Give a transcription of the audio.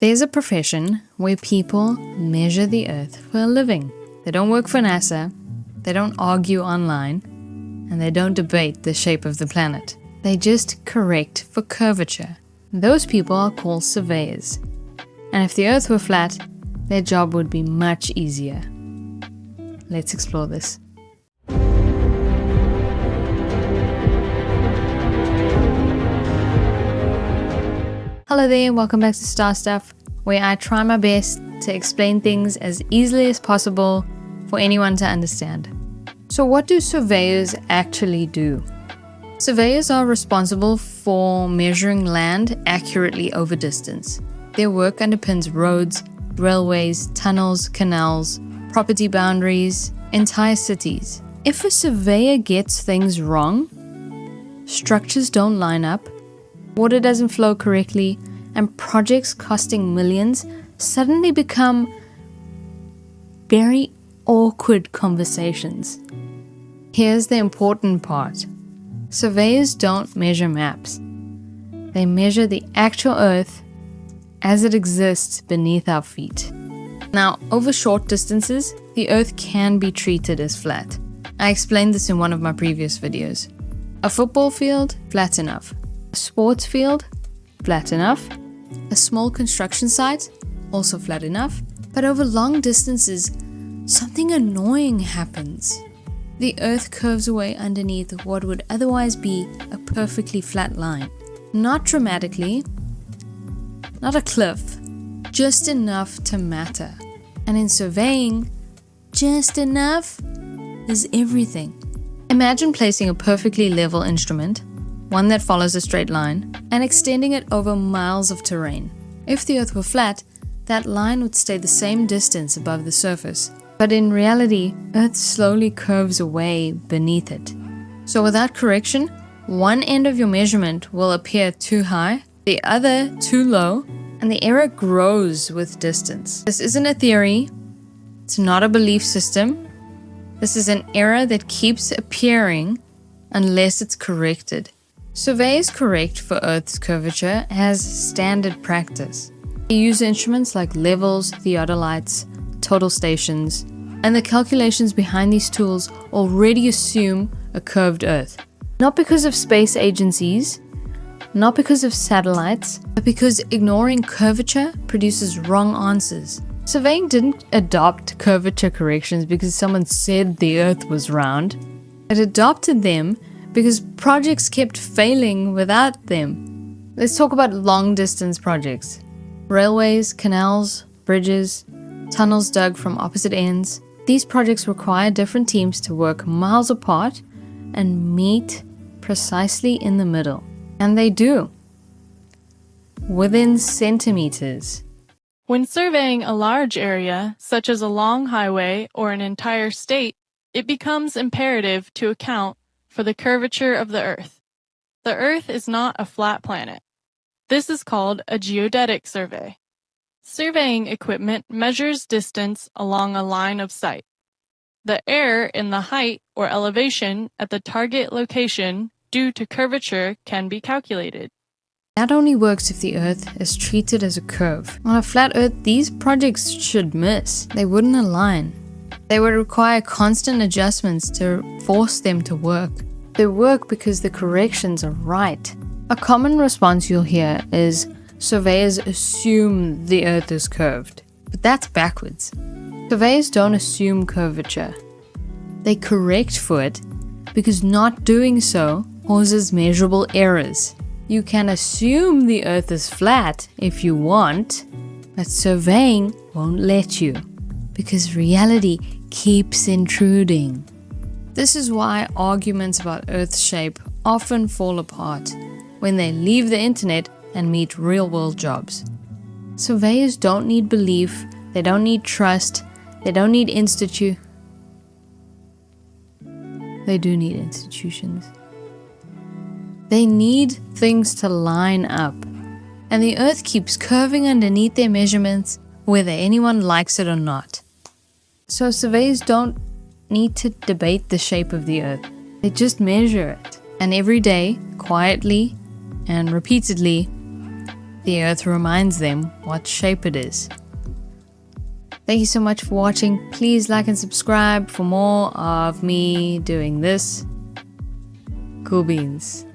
There's a profession where people measure the Earth for a living. They don't work for NASA, they don't argue online, and they don't debate the shape of the planet. They just correct for curvature. Those people are called surveyors. And if the Earth were flat, their job would be much easier. Let's explore this. Hello there, welcome back to Star Stuff, where I try my best to explain things as easily as possible for anyone to understand. So what do surveyors actually do? Surveyors are responsible for measuring land accurately over distance. Their work underpins roads, railways, tunnels, canals, property boundaries, entire cities. If a surveyor gets things wrong, structures don't line up, water doesn't flow correctly, and projects costing millions suddenly become very awkward conversations. Here's the important part. Surveyors don't measure maps. They measure the actual Earth as it exists beneath our feet. Now, over short distances, the Earth can be treated as flat. I explained this in one of my previous videos. A football field, flat enough. A sports field, flat enough. A small construction site, also flat enough. But over long distances, something annoying happens. The Earth curves away underneath what would otherwise be a perfectly flat line. Not dramatically, not a cliff, just enough to matter. And in surveying, just enough is everything. Imagine placing a perfectly level instrument, one that follows a straight line, and extending it over miles of terrain. If the Earth were flat, that line would stay the same distance above the surface. But in reality, Earth slowly curves away beneath it. So without correction, one end of your measurement will appear too high, the other too low, and the error grows with distance. This isn't a theory, it's not a belief system. This is an error that keeps appearing unless it's corrected. Surveyors correct for Earth's curvature as standard practice. They use instruments like levels, theodolites, total stations, and the calculations behind these tools already assume a curved Earth. Not because of space agencies, not because of satellites, but because ignoring curvature produces wrong answers. Surveying didn't adopt curvature corrections because someone said the Earth was round. It adopted them because projects kept failing without them. Let's talk about long-distance projects. Railways, canals, bridges, tunnels dug from opposite ends. These projects require different teams to work miles apart and meet precisely in the middle. And they do. Within centimeters. When surveying a large area, such as a long highway or an entire state, it becomes imperative to account for the curvature of the Earth. The Earth is not a flat planet. This is called a geodetic survey. Surveying equipment measures distance along a line of sight. The error in the height or elevation at the target location due to curvature can be calculated. That only works if the Earth is treated as a curve. On a flat Earth, these projects should miss. They wouldn't align. They would require constant adjustments to force them to work. They work because the corrections are right. A common response you'll hear is, surveyors assume the Earth is curved. But that's backwards. Surveyors don't assume curvature. They correct for it because not doing so causes measurable errors. You can assume the Earth is flat if you want, but surveying won't let you because reality keeps intruding. This is why arguments about Earth's shape often fall apart when they leave the internet and meet real-world jobs. Surveyors don't need belief, they don't need trust, they don't need They do need institutions. They need things to line up. And the Earth keeps curving underneath their measurements, whether anyone likes it or not. So surveyors don't need to debate the shape of the Earth. They just measure it. And every day, quietly and repeatedly, the earth reminds them what shape it is. Thank you so much for watching. Please like and subscribe for more of me doing this. Cool beans.